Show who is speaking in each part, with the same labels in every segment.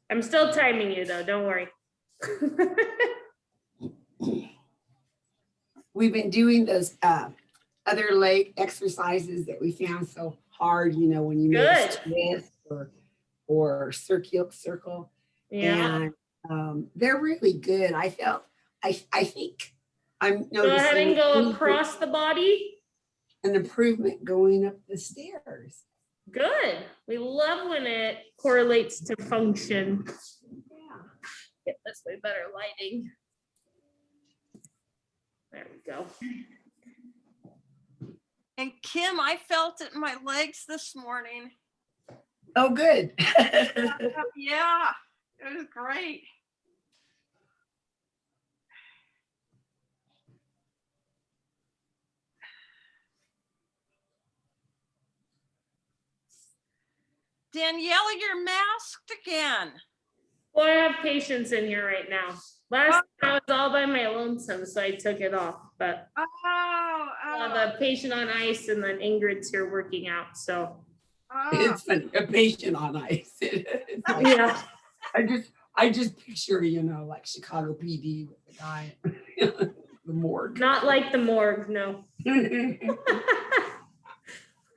Speaker 1: I'm still timing you though, don't worry.
Speaker 2: We've been doing those other leg exercises that we found so hard, you know, when you make a twist or circle.
Speaker 1: Yeah.
Speaker 2: And they're really good. I think I'm
Speaker 1: Go ahead and
Speaker 2: noticing
Speaker 1: go across the body.
Speaker 2: an improvement going up the stairs.
Speaker 1: Good. We love when it correlates to function.
Speaker 2: Yeah.
Speaker 1: Get this way better lighting. There we go.
Speaker 3: And Kim, I felt it in my legs this morning.
Speaker 2: Oh, good.
Speaker 3: Yeah, it was great. Danielle, you're masked again.
Speaker 1: Well, I have patients in here right now. Last time I was all by my lonesome, so I took it off. But the patient on ice, and then Ingrid's here working out. So
Speaker 2: it's funny, a patient on ice. Like,
Speaker 1: yeah,
Speaker 2: I just picture, you know, like Chicago PD with the guy, the morgue.
Speaker 1: not like the morgue, no.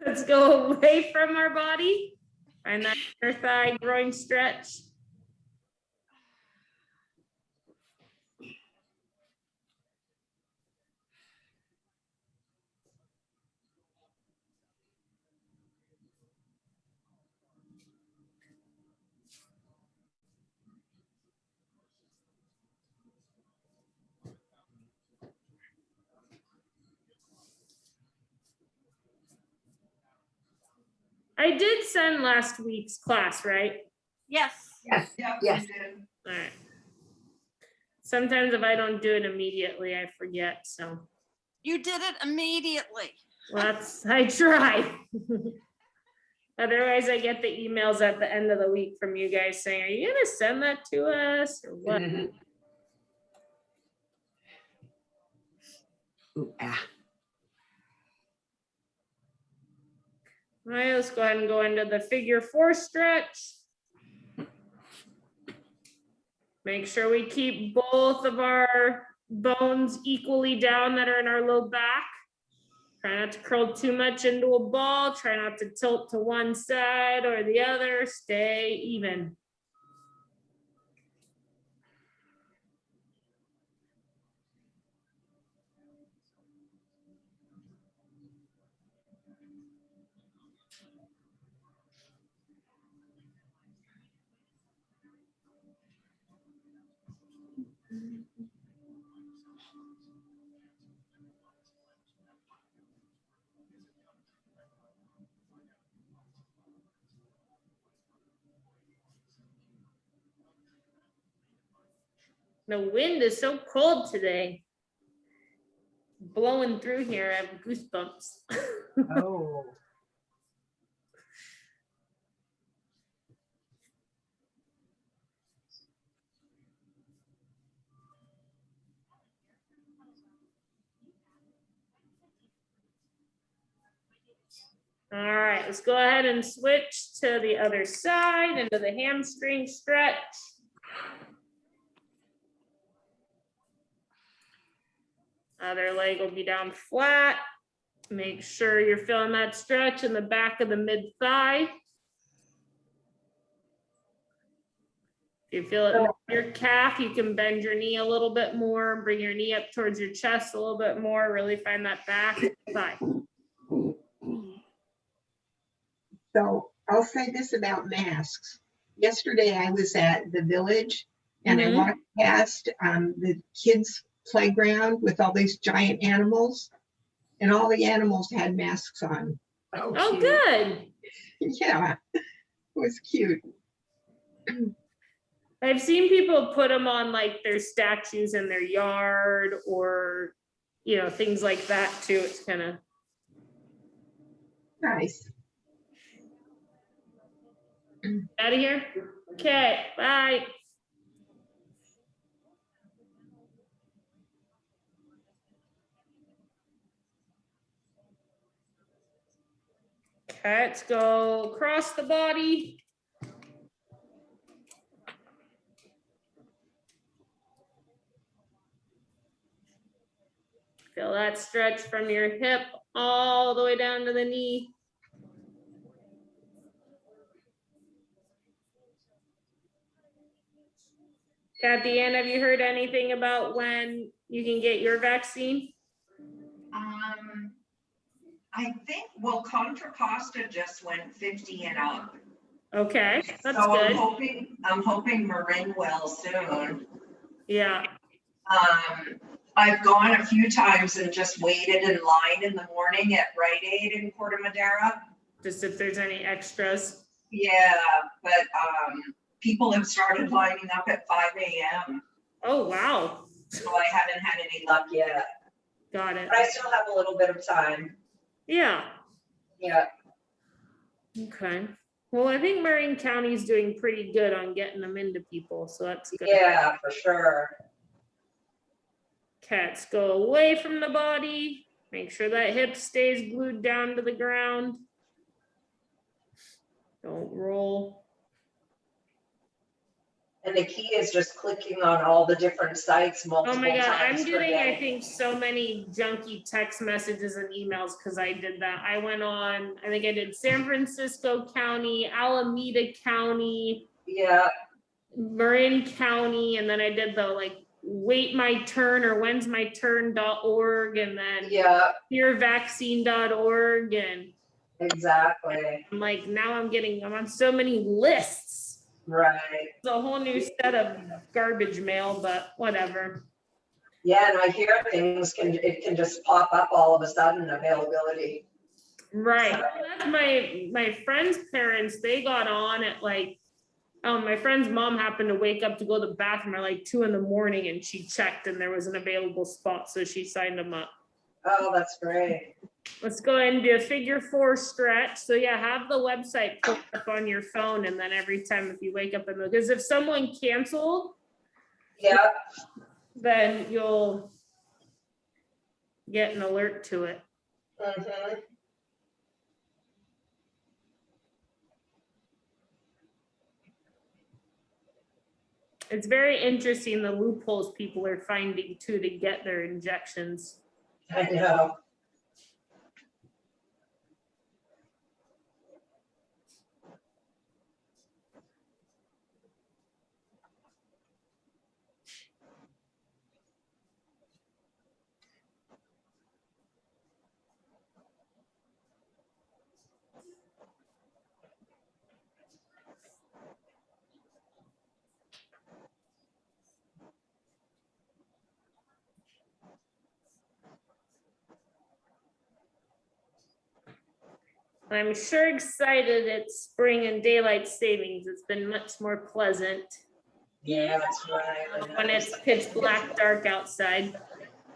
Speaker 1: Let's go away from our body. Find that inner thigh groin stretch. I did send last week's class, right?
Speaker 3: Yes.
Speaker 2: Yes. Yes.
Speaker 1: All right. Sometimes if I don't do it immediately, I forget. So
Speaker 3: You did it immediately.
Speaker 1: well, I try. Otherwise, I get the emails at the end of the week from you guys saying, "Are you gonna send that to us or what?"
Speaker 2: Ooh, ah.
Speaker 1: All right, let's go ahead and go into the figure 4 stretch. Make sure we keep both of our bones equally down that are in our low back. Try not to curl too much into a ball. Try not to tilt to one side or the other. Stay even. The wind is so cold today. Blowing through here, I have goosebumps.
Speaker 2: Oh.
Speaker 1: All right, let's go ahead and switch to the other side into the hamstring stretch. Other leg will be down flat. Make sure you're feeling that stretch in the back of the mid thigh. If you feel it in your calf, you can bend your knee a little bit more, bring your knee up towards your chest a little bit more, really find that back thigh.
Speaker 4: So I'll say this about masks. Yesterday I was at the village and I walked past the kids' playground with all these giant animals, and all the animals had masks on.
Speaker 1: Oh, good.
Speaker 4: Yeah, it was cute.
Speaker 1: I've seen people put them on like their statues in their yard or, you know, things like that too. It's kind of
Speaker 4: nice.
Speaker 1: Out of here. Okay, bye. Okay, let's go across the body. Feel that stretch from your hip all the way down to the knee. Kathy Ann, have you heard anything about when you can get your vaccine?
Speaker 5: I think, well, Contra Costa just went 50 and up.
Speaker 1: Okay, that's
Speaker 5: So
Speaker 1: good.
Speaker 5: I'm hoping Marin will soon.
Speaker 1: Yeah,
Speaker 5: I've gone a few times and just waited in line in the morning at Rite Aid in Corte Madera.
Speaker 1: just if there's any extras.
Speaker 5: Yeah, but people have started lining up at 5 a.m.
Speaker 1: Oh, wow.
Speaker 5: So I haven't had any luck yet.
Speaker 1: Got it.
Speaker 5: But I still have a little bit of time.
Speaker 1: Yeah,
Speaker 5: Yeah.
Speaker 1: okay. Well, I think Marin County is doing pretty good on getting them into people, so that's good.
Speaker 5: Yeah, for sure.
Speaker 1: Cats go away from the body. Make sure that hip stays glued down to the ground. Don't roll.
Speaker 5: And the key is just clicking on all the different sites multiple
Speaker 1: Oh my God,
Speaker 5: times
Speaker 1: I'm
Speaker 5: per
Speaker 1: getting,
Speaker 5: day.
Speaker 1: I think, so many junky text messages and emails because I did that. I went on, I think I did San Francisco County, Alameda County,
Speaker 5: Yeah,
Speaker 1: Marin County, and then I did the like wait my turn or when's my turn.org and then
Speaker 5: yeah,
Speaker 1: herevaccine.org, and
Speaker 5: exactly.
Speaker 1: I'm like, now I'm on so many lists.
Speaker 5: Right.
Speaker 1: It's a whole new set of garbage mail, but whatever.
Speaker 5: Yeah, and I hear it can just pop up all of a sudden, availability.
Speaker 1: Right.
Speaker 5: So,
Speaker 1: That's my friend's parents, they got on at like, my friend's mom happened to wake up to go to the bathroom at like 2 a.m. and she checked and there was an available spot, so she signed them up.
Speaker 5: oh, that's great.
Speaker 1: Let's go ahead and do a figure 4 stretch. So yeah, have the website pulled up on your phone, and then every time if you wake up because if someone canceled,
Speaker 5: Yeah,
Speaker 1: then you'll get an alert to it.
Speaker 5: mm-hmm.
Speaker 1: It's very interesting the loopholes people are finding too to get their injections.
Speaker 5: I know.
Speaker 1: I'm sure excited it's spring and daylight savings. It's been much more pleasant
Speaker 5: Yeah, that's right.
Speaker 1: when it's pitch black dark outside.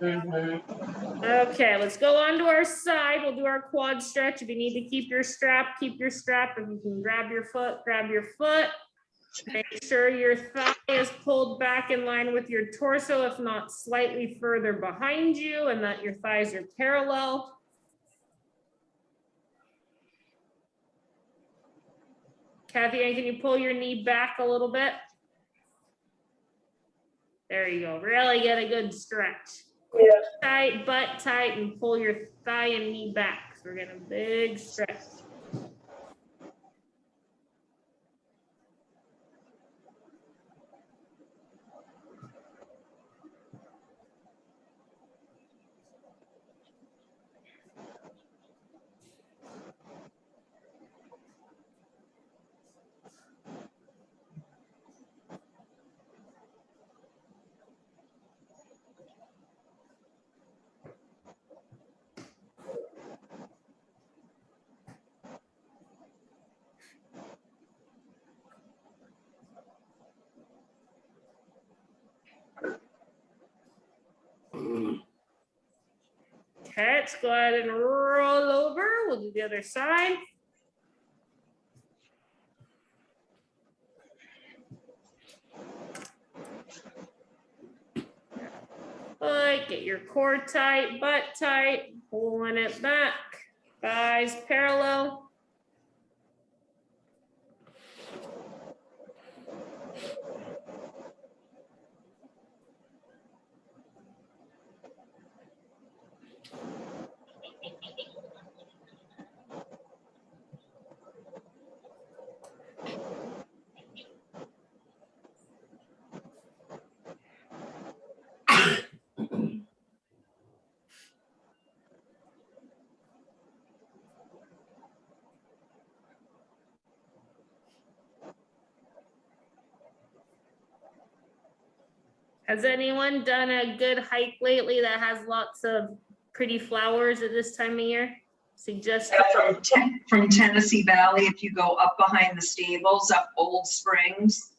Speaker 5: Mm-hmm.
Speaker 1: Okay, let's go on to our side. We'll do our quad stretch. If you need to keep your strap, keep your strap. If you can grab your foot, grab your foot. Make sure your thigh is pulled back in line with your torso, if not slightly further behind you, and that your thighs are parallel. Kathy Ann, can you pull your knee back a little bit? There you go. Really get a good stretch.
Speaker 5: Yeah.
Speaker 1: Tight, butt tight, and pull your thigh and knee back. So we're getting a big stretch. Okay, let's go ahead and roll over. We'll do the other side. Good. Get your core tight, butt tight, pulling it back. Thighs parallel. Has anyone done a good hike lately that has lots of pretty flowers at this time of year? Suggest
Speaker 5: From Tennessee Valley, if you go up behind the stables, up Old Springs,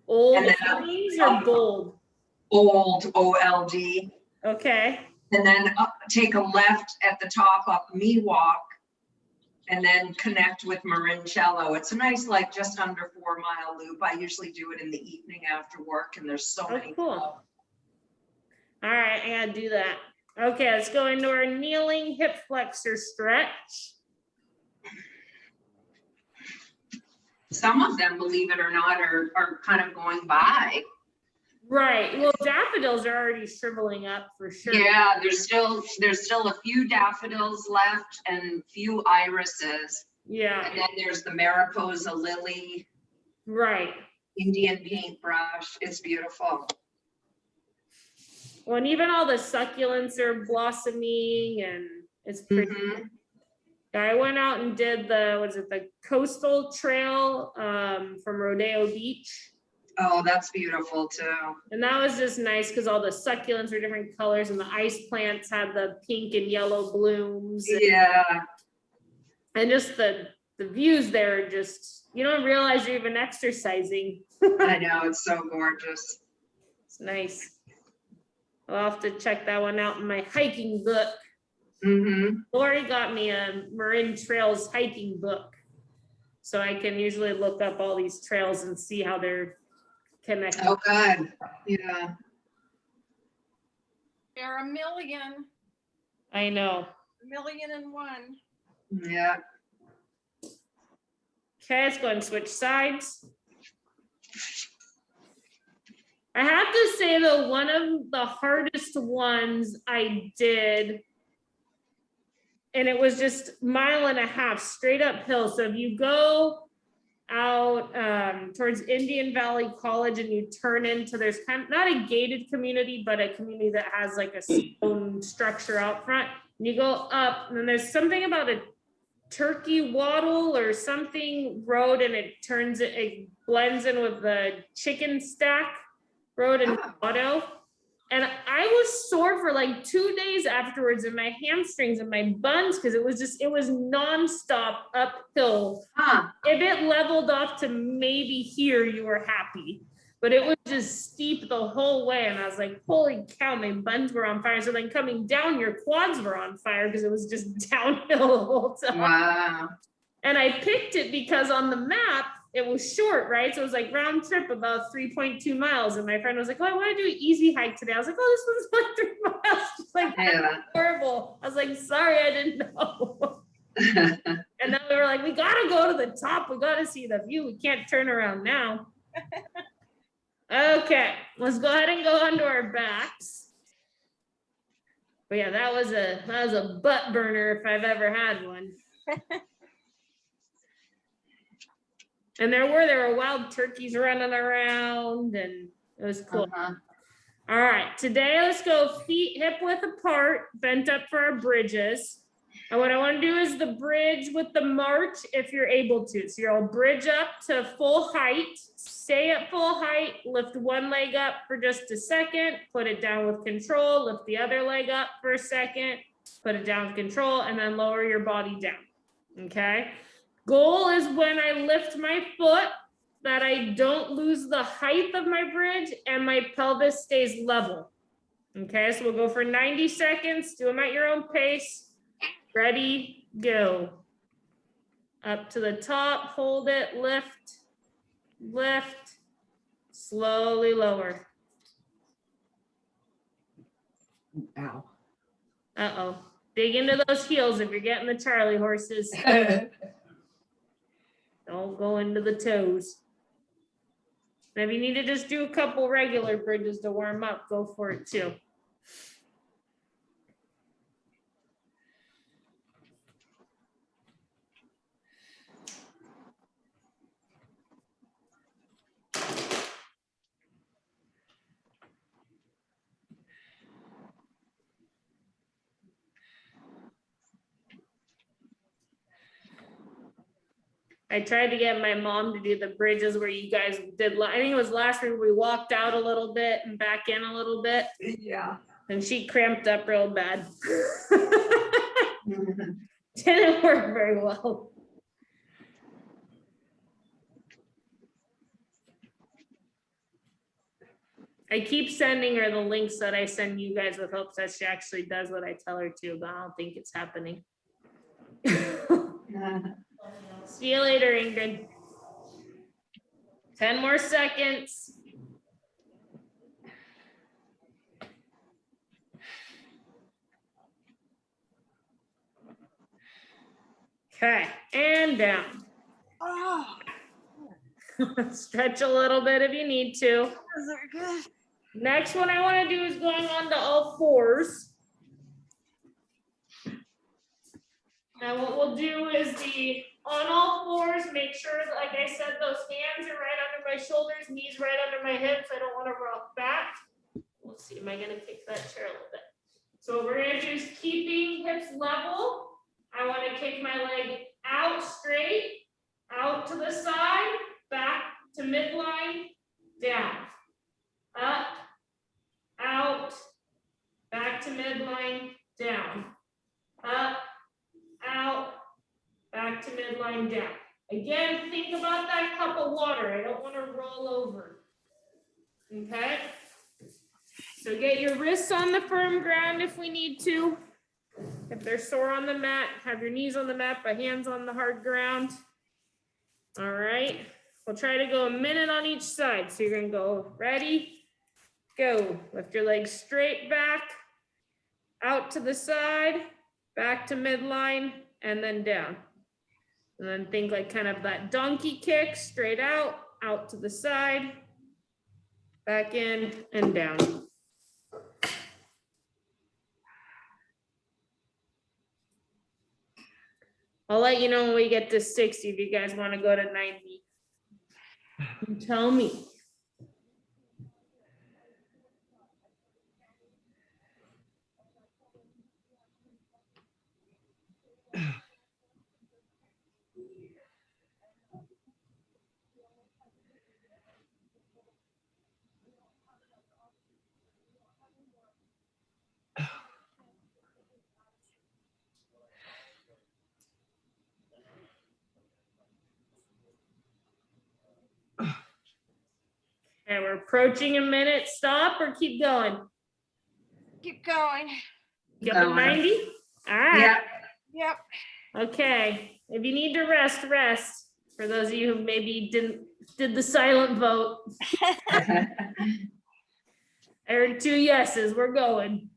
Speaker 1: old
Speaker 5: and then
Speaker 1: Springs or bold?
Speaker 5: Old OLD,
Speaker 1: Okay,
Speaker 5: and then take a left at the top up Miwok, and then connect with Marincello. It's a nice, like just under 4-mile loop. I usually do it in the evening after work, and there's so
Speaker 1: oh,
Speaker 5: many.
Speaker 1: cool. All right, I gotta do that. Okay, let's go into our kneeling hip flexor stretch.
Speaker 5: Some of them, believe it or not, are kind of going by.
Speaker 1: Right, well, daffodils are already shriveling up for sure.
Speaker 5: Yeah, there's still a few daffodils left and few irises.
Speaker 1: Yeah,
Speaker 5: And then there's the Mariposa lily,
Speaker 1: right.
Speaker 5: Indian paintbrush. It's beautiful.
Speaker 1: Well, and even all the succulents are blossoming and it's pretty.
Speaker 5: Mhm.
Speaker 1: I went out and did the coastal trail from Rodeo Beach.
Speaker 5: Oh, that's beautiful too.
Speaker 1: And that was just nice because all the succulents were different colors and the ice plants had the pink and yellow blooms.
Speaker 5: Yeah.
Speaker 1: And just the views there are just, you don't realize you're even exercising.
Speaker 5: I know, it's so gorgeous.
Speaker 1: It's nice. I'll have to check that one out in my hiking book.
Speaker 5: Mm-hmm.
Speaker 1: Lori got me a Marin Trails hiking book. So I can usually look up all these trails and see how they're connected.
Speaker 5: Oh, good. Yeah.
Speaker 3: There are a million,
Speaker 1: I know.
Speaker 3: 1,000,001.
Speaker 5: Yeah.
Speaker 1: Okay, let's go and switch sides. I have to say though, one of the hardest ones I did, and it was just 1.5 miles straight uphill. So if you go out towards Indian Valley College and you turn into, there's kind of not a gated community, but a community that has like a stone structure out front. And you go up, and then there's something about a turkey waddle or something road, and it blends in with the chicken stack road in Auto. And I was sore for like 2 days afterwards in my hamstrings and my buns because it was nonstop uphill.
Speaker 5: Huh.
Speaker 1: If it leveled off to maybe here, you were happy. But it was just steep the whole way. And I was like, holy cow, my buns were on fire. So then coming down, your quads were on fire because it was just downhill the whole time.
Speaker 5: Wow.
Speaker 1: And I picked it because on the map, it was short, right? So it was like round trip about 3.2 miles. And my friend was like, oh, I want to do an easy hike today. I was like, oh, this one's like 3 miles. She's like,
Speaker 5: Yeah.
Speaker 1: horrible. I was like, sorry, I didn't know. And then we were like, we gotta go to the top. We gotta see the view. We can't turn around now. Okay, let's go ahead and go onto our backs. But yeah, that was a butt burner if I've ever had one. And there were wild turkeys running around, and it was cool. All right, today let's go feet hip width apart, bent up for our bridges. And what I want to do is the bridge with the march if you're able to. So you'll bridge up to full height, stay at full height, lift one leg up for just a second, put it down with control, lift the other leg up for a second, put it down with control, and then lower your body down. Okay. Goal is when I lift my foot that I don't lose the height of my bridge and my pelvis stays level. Okay, so we'll go for 90 seconds, do them at your own pace. Ready, go. Up to the top, hold it, lift, lift, slowly lower.
Speaker 2: Ow.
Speaker 1: Uh-oh, dig into those heels if you're getting the Charlie horses. Don't go into the toes. And if you need to just do a couple regular bridges to warm up, go for it too. I tried to get my mom to do the bridges where you guys did, I think it was last week, we walked out a little bit and back in a little bit,
Speaker 2: Yeah.
Speaker 1: and she cramped up real bad. Didn't work very well. I keep sending her the links that I send you guys with hopes that she actually does what I tell her to, but I don't think it's happening. See you later, Ingrid. 10 more seconds. Okay, and down.
Speaker 3: Oh,
Speaker 1: Stretch a little bit if you need to.
Speaker 3: those are good.
Speaker 1: Next one I want to do is going on to all fours. Now what we'll do is the on all fours, make sure, like I said, those hands are right under my shoulders, knees right under my hips. I don't want to rock back. We'll see, am I going to kick that chair a little bit? So what we're going to do is keeping hips level. I want to kick my leg out straight, out to the side, back to midline, down, up, out, back to midline, down, up, out, back to midline, down. Again, think about that cup of water. I don't want to roll over. Okay? So get your wrists on the firm ground if we need to. If they're sore on the mat, have your knees on the mat, but hands on the hard ground. All right. We'll try to go a minute on each side. So you're going to go ready, go. Lift your legs straight back, out to the side, back to midline, and then down. And then think like kind of that donkey kick, straight out, out to the side, back in and down. I'll let you know when we get to 60 if you guys want to go to 90. You tell me. And we're approaching a minute. Stop or keep going?
Speaker 3: Keep going.
Speaker 1: Get to 90? All right.
Speaker 2: Yeah.
Speaker 3: Yep.
Speaker 1: Okay. If you need to rest, rest. For those of you who maybe did the silent vote. I heard 2 yeses. We're going.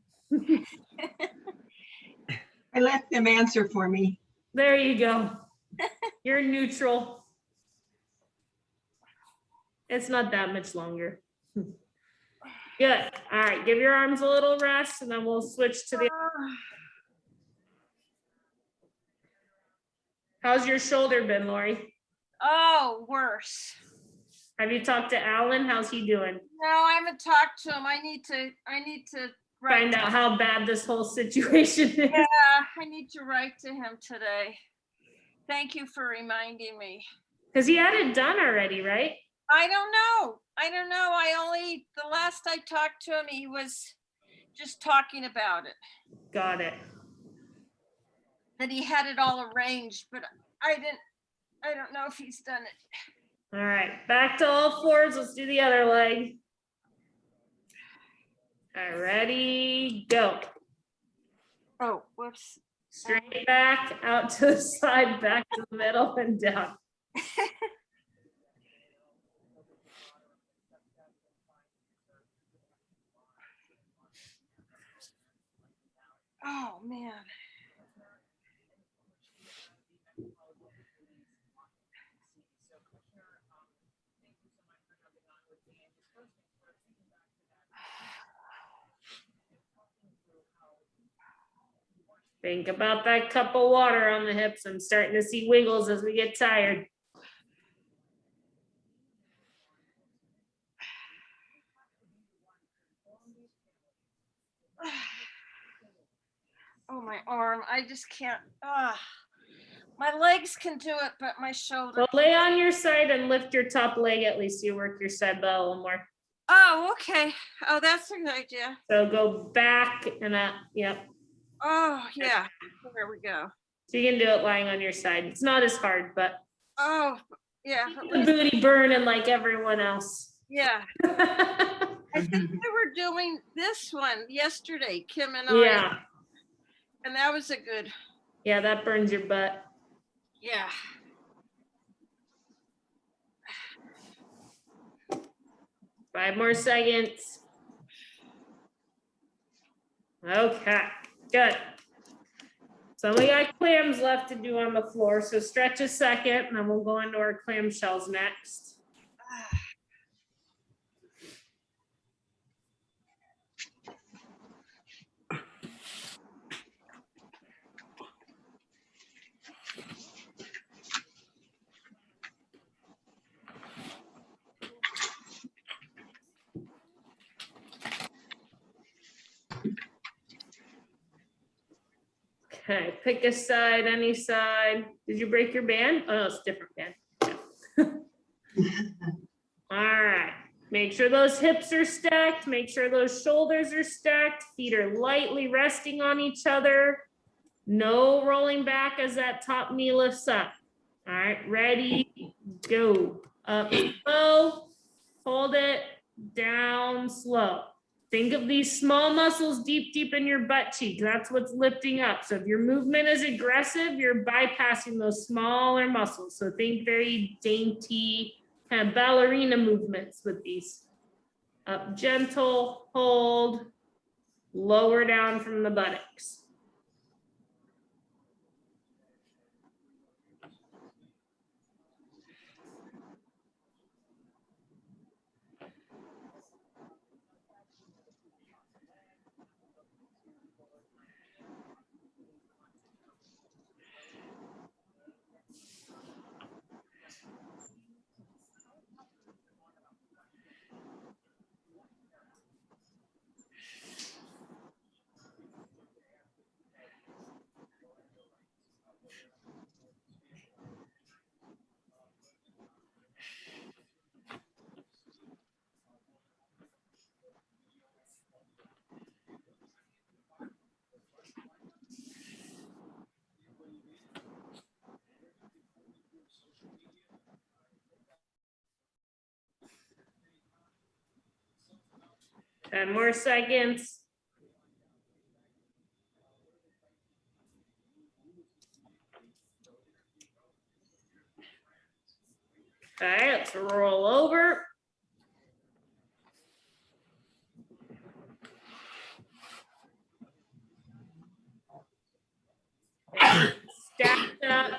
Speaker 4: I let them answer for me.
Speaker 1: There you go. You're neutral. It's not that much longer. Good. All right. Give your arms a little rest and then we'll switch to the. How's your shoulder been, Lori?
Speaker 3: Oh, worse.
Speaker 1: Have you talked to Alan? How's he doing?
Speaker 3: No, I haven't talked to him. I need to write
Speaker 1: Find
Speaker 3: to
Speaker 1: out how bad this whole situation is.
Speaker 3: Yeah, I need to write to him today. Thank you for reminding me.
Speaker 1: Because he had it done already, right?
Speaker 3: I don't know. The last I talked to him, he was just talking about it,
Speaker 1: Got it.
Speaker 3: that he had it all arranged, but I don't know if he's done it.
Speaker 1: All right. Back to all fours. Let's do the other leg. All right. Ready, go.
Speaker 3: Oh, whoops.
Speaker 1: Straight back, out to the side, back to the middle, and down.
Speaker 3: Oh, man.
Speaker 1: Think about that cup of water on the hips. I'm starting to see wiggles as we get tired.
Speaker 3: Oh, my arm. I just can't. My legs can do it, but my shoulder.
Speaker 1: Well, lay on your side and lift your top leg at least. You work your side butt a little more.
Speaker 3: Oh, okay. Oh, that's a good idea.
Speaker 1: So go back and up. Yep.
Speaker 3: Oh, yeah. There we go.
Speaker 1: So you can do it lying on your side. It's not as hard, but
Speaker 3: Oh, yeah.
Speaker 1: the booty burning like everyone else.
Speaker 3: Yeah. I think we were doing this one yesterday, Kim and I.
Speaker 1: Yeah.
Speaker 3: And that was a good.
Speaker 1: Yeah, that burns your butt.
Speaker 3: Yeah.
Speaker 1: 5 more seconds. Okay, good. So we got clams left to do on the floor. So stretch a second and then we'll go into our clamshells next. Okay, pick a side, any side. Did you break your band? Oh, it's a different band. Yeah. All right, make sure those hips are stacked. Make sure those shoulders are stacked. Feet are lightly resting on each other. No rolling back as that top knee lifts up. All right, ready, go. Up slow, hold it, down slow. Think of these small muscles deep in your butt cheek. That's what's lifting up. So if your movement is aggressive, you're bypassing those smaller muscles. So think very dainty, kind of ballerina movements with these. Up gentle, hold, lower down from the buttocks. Ten more seconds. Okay, let's roll over. Stacked up.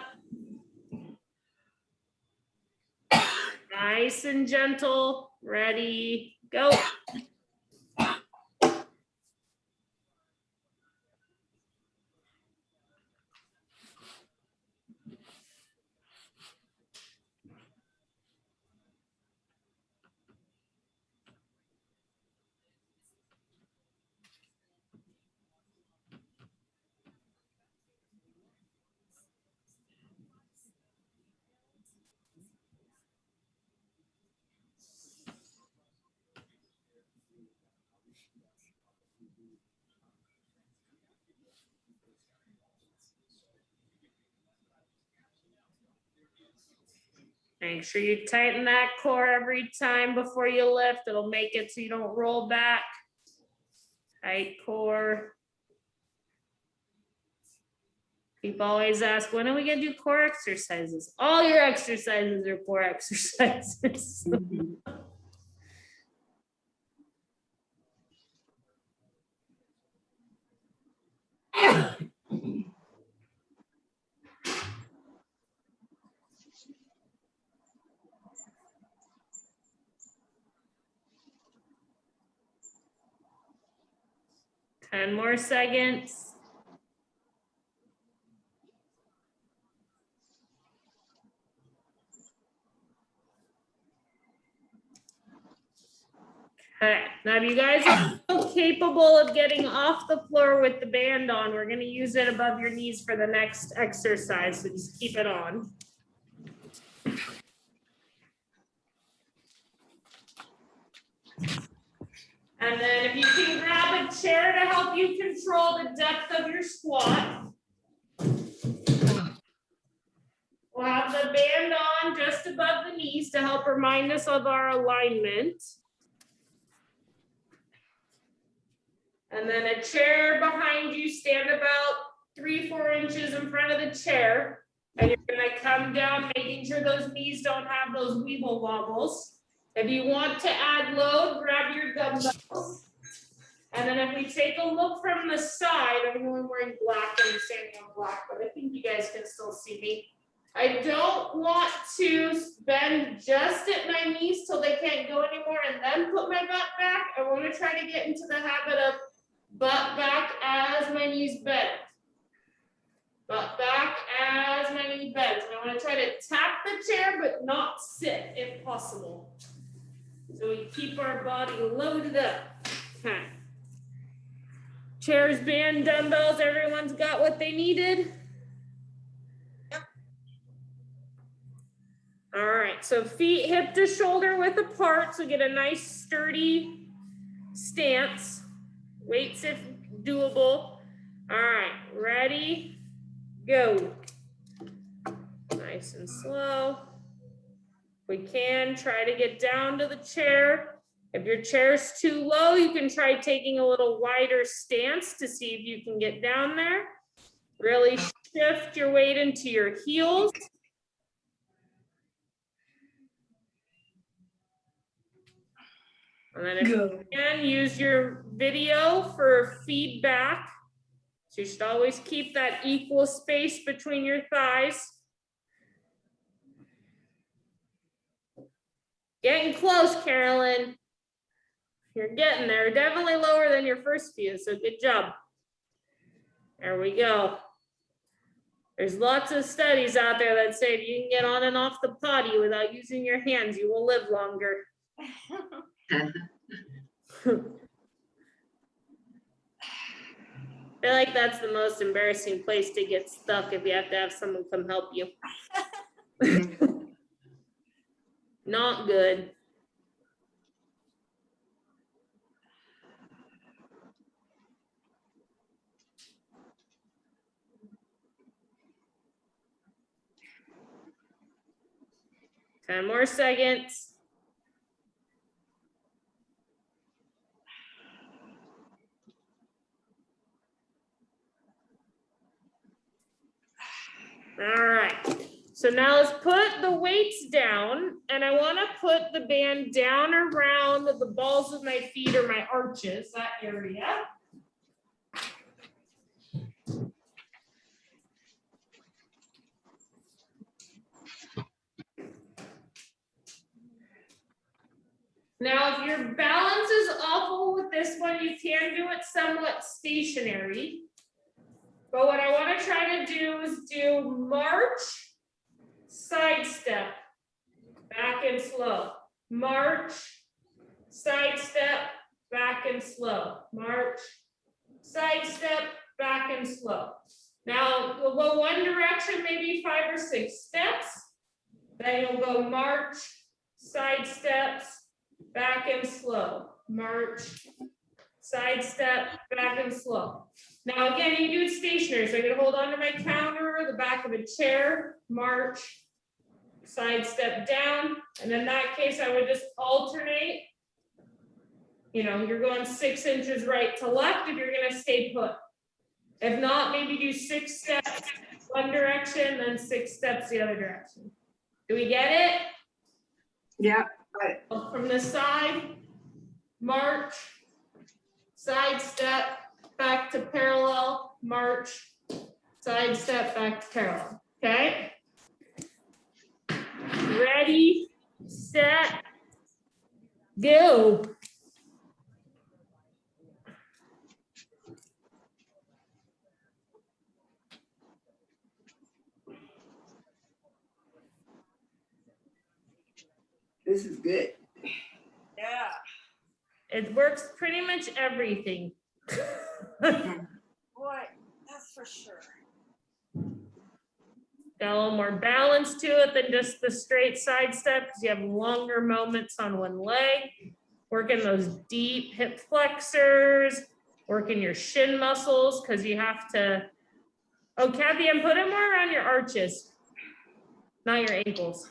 Speaker 1: Nice and gentle. Ready, go. Make sure you tighten that core every time before you lift. It'll make it so you don't roll back. Tight core. People always ask, when are we gonna do core exercises? All your exercises are core exercises. 10 more seconds. Okay, now if you guys are feel capable of getting off the floor with the band on, we're gonna use it above your knees for the next exercise, so just keep it on. And then if you can grab a chair to help you control the depth of your squat. We'll have the band on just above the knees to help remind us of our alignment. And then a chair behind you, stand about 3-4 inches in front of the chair. And you're gonna come down, making sure those knees don't have those weeble wobbles. If you want to add load, grab your dumbbells. And then if we take a look from the side, I'm only wearing black and I'm standing on black, but I think you guys can still see me. I don't want to bend just at my knees till they can't go anymore and then put my butt back. I want to try to get into the habit of butt back as my knees bend. Butt back as my knee bends. And I want to try to tap the chair, but not sit if possible. So we keep our body loaded up. Okay. Chairs, band, dumbbells, everyone's got what they needed? Yep. All right, so feet hip to shoulder width apart, so get a nice sturdy stance. Weights if doable. All right, ready, go. Nice and slow. We can try to get down to the chair. If your chair's too low, you can try taking a little wider stance to see if you can get down there. Really shift your weight into your heels. And then if you can, use your video for feedback. So you should always keep that equal space between your thighs. Getting close, Carolyn. You're getting there. Definitely lower than your first few, so good job. There we go. There's lots of studies out there that say if you can get on and off the potty without using your hands, you will live longer. I feel like that's the most embarrassing place to get stuck if you have to have someone come help you. Not good. 10 more seconds. All right, so now let's put the weights down, and I want to put the band down around the balls of my feet or my arches, that area. Now, if your balance is awful with this one, you can do it somewhat stationary. But what I want to try to do is do march, side step, back and slow. March, side step, back and slow. March, side step, back and slow. Now, we'll go one direction, maybe 5 or 6 steps. Then you'll go march, side steps, back and slow. March, side step, back and slow. Now again, you do it stationary, so I'm gonna hold on to my counter or the back of a chair, march, side step down, and in that case, I would just alternate. You know, you're going 6 inches right to left if you're gonna stay put. If not, maybe do 6 steps one direction, then 6 steps the other direction. Do we get it?
Speaker 5: Yeah.
Speaker 1: From the side, march, side step, back to parallel, march, side step, back to parallel, okay? Ready, set, go.
Speaker 2: This is good.
Speaker 3: Yeah.
Speaker 1: It works pretty much everything.
Speaker 3: Boy, that's for sure.
Speaker 1: Got a little more balance to it than just the straight side step because you have longer moments on one leg. Working those deep hip flexors, working your shin muscles because you have to. Oh, Kathy, I'm putting more around your arches, not your ankles.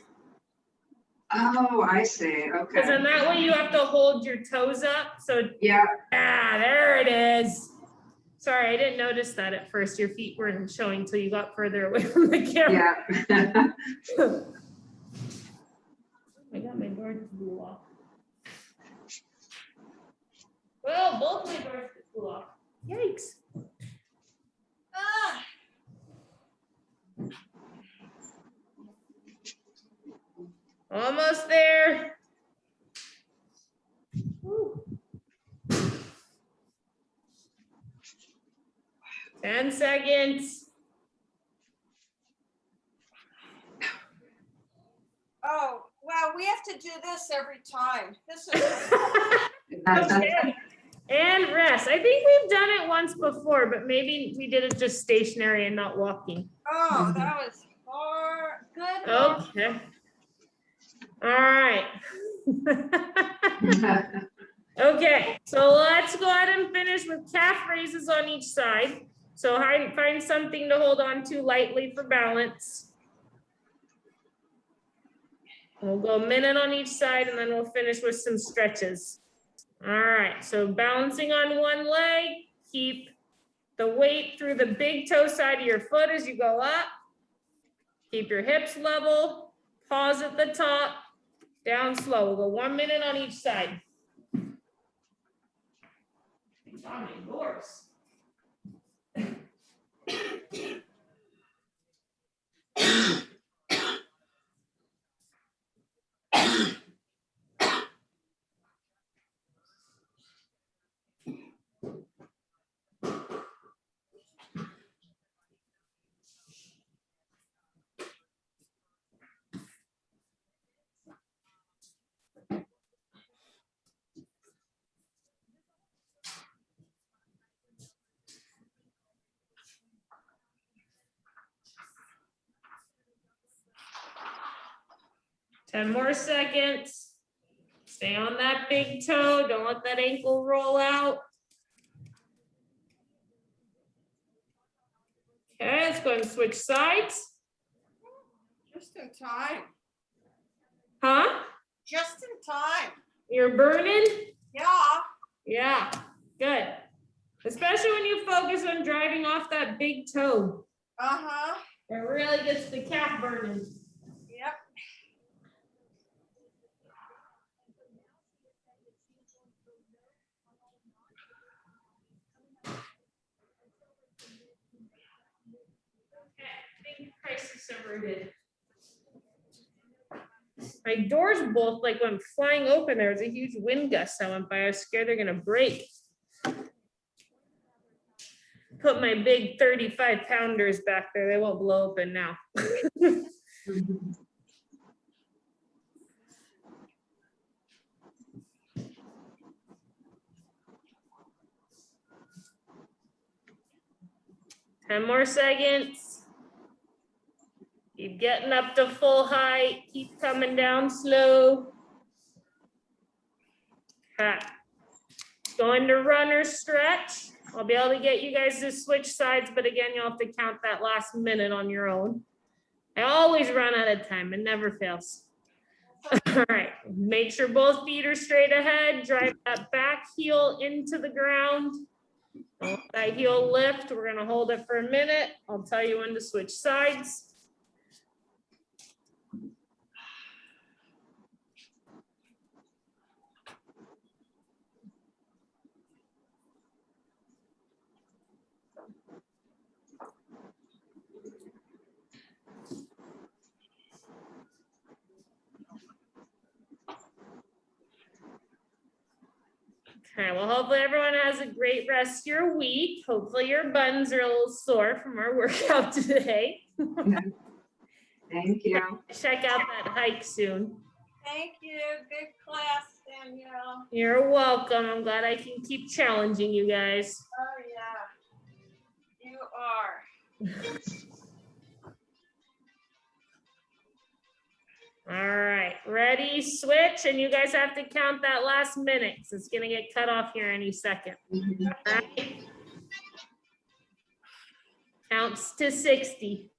Speaker 5: Oh, I see.
Speaker 1: Because then
Speaker 5: Okay.
Speaker 1: that way you have to hold your toes up. So,
Speaker 5: Yeah.
Speaker 1: there it is. Sorry, I didn't notice that at first. Your feet weren't showing till you got further away from the camera.
Speaker 5: Yeah.
Speaker 1: I got my door blew off. Well, both my doors blew off. Yikes.
Speaker 3: Ah,
Speaker 1: Almost there. Woo. 10 seconds.
Speaker 3: oh, well, we have to do this every time. This is,
Speaker 1: Okay. And rest. I think we've done it once before, but maybe we did it just stationary and not walking.
Speaker 3: oh, that was hard. Good. Lord.
Speaker 1: Okay. All right. Okay, so let's go ahead and finish with calf raises on each side. So find something to hold on to lightly for balance. We'll go a minute on each side and then we'll finish with some stretches. All right, so balancing on one leg, keep the weight through the big toe side of your foot as you go up. Keep your hips level, pause at the top, down slow. We'll go 1 minute on each side. It's on my doors. Ten more seconds. Stay on that big toe. Don't let that ankle roll out. Okay, let's go ahead and switch sides.
Speaker 3: Just in time.
Speaker 1: Huh?
Speaker 3: Just in time.
Speaker 1: You're burning?
Speaker 3: Yeah.
Speaker 1: Yeah, good. Especially when you focus on driving off that big toe.
Speaker 3: Uh-huh.
Speaker 1: It really gets the calf burning.
Speaker 3: Yep.
Speaker 1: Crisis averted. My doors both like went flying open. There was a huge wind gust that went by. I was scared they're gonna break. Put my big 35-pounders back there. They won't blow open now. 10 more seconds. Keep getting up to full height. Keep coming down slow. Okay. Going to runner stretch. I'll be able to get you guys to switch sides, but again, you'll have to count that last minute on your own. I always run out of time. It never fails. All right. Make sure both feet are straight ahead. Drive that back heel into the ground. Don't let that heel lift. We're gonna hold it for a minute. I'll tell you when to switch sides. Okay, well, hopefully everyone has a great rest of your week. Hopefully your buns are a little sore from our workout today.
Speaker 5: Thank you.
Speaker 1: Check out that hike soon.
Speaker 3: Thank you. Good class, Danielle.
Speaker 1: You're welcome. I'm glad I can keep challenging you guys.
Speaker 3: Oh, yeah. You are.
Speaker 1: All right, ready, switch, and you guys have to count that last minute, 'cause it's gonna get cut off here any second.
Speaker 4: Mhm.
Speaker 1: All right. Counts to 60.